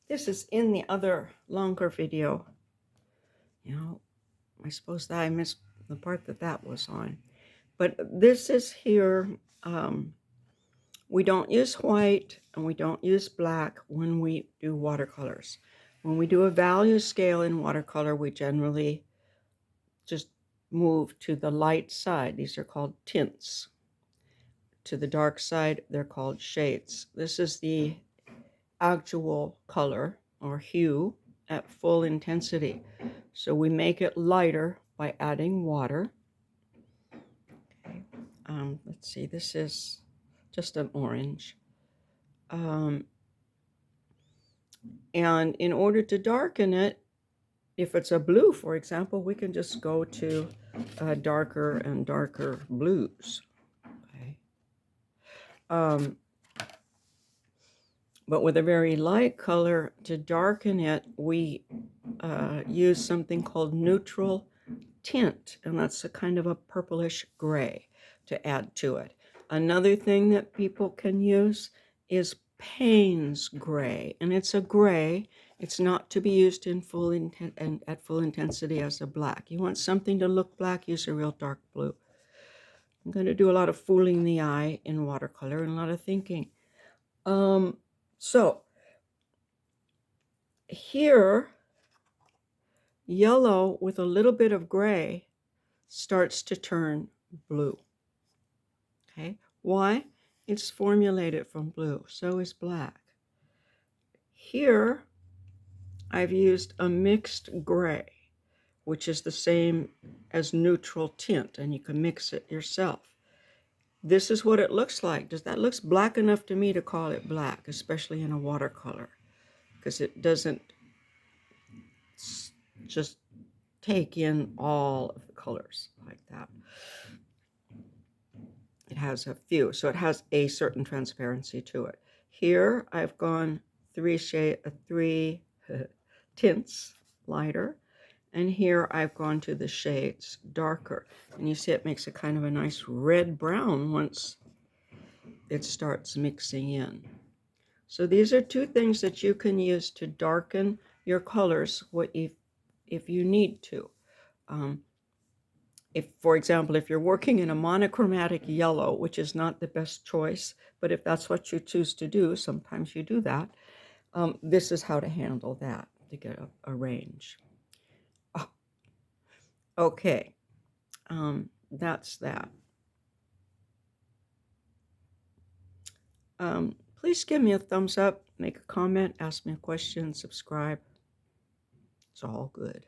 This is in the other longer video. I suppose that I missed the part that was on. But this is here. We don't use white and we don't use black when we do watercolors. When we do a value scale in watercolor, we generally just move to the light side. These are called tints. To the dark side, they're called shades. This is the actual color or hue at full intensity. So we make it lighter by adding water. Okay. Let's see, this is just an orange. And in order to darken it, if it's a blue, for example, we can just go to darker and darker blues. Okay. But with a very light color, to darken it, we use something called neutral tint, and that's a kind of a purplish gray to add to it. Another thing that people can use is Payne's gray, and it's a gray. It's not to be used in at full intensity as a black. You want something to look black, use a real dark blue. I'm going to do a lot of fooling the eye in watercolor and a lot of thinking. So here, yellow with a little bit of gray starts to turn blue. Okay, why? It's formulated from blue, so is black. Here, I've used a mixed gray, which is the same as neutral tint, and you can mix it yourself. This is what it looks like. That looks black enough to me to call it black, especially in a watercolor, because it doesn't just take in all of the colors like that. It has a few, so it has a certain transparency to it. Here I've gone three tints lighter, and here I've gone to the shades darker. And you see it makes a kind of a nice red brown once it starts mixing in. So these are two things that you can use to darken your colors if you need to. If, for example, if you're working in a monochromatic yellow, which is not the best choice, but if that's what you choose to do, sometimes you do that, this is how to handle that to get a range. Oh, okay, that's that. Please give me a thumbs up, make a comment, ask me a question, subscribe. It's all good.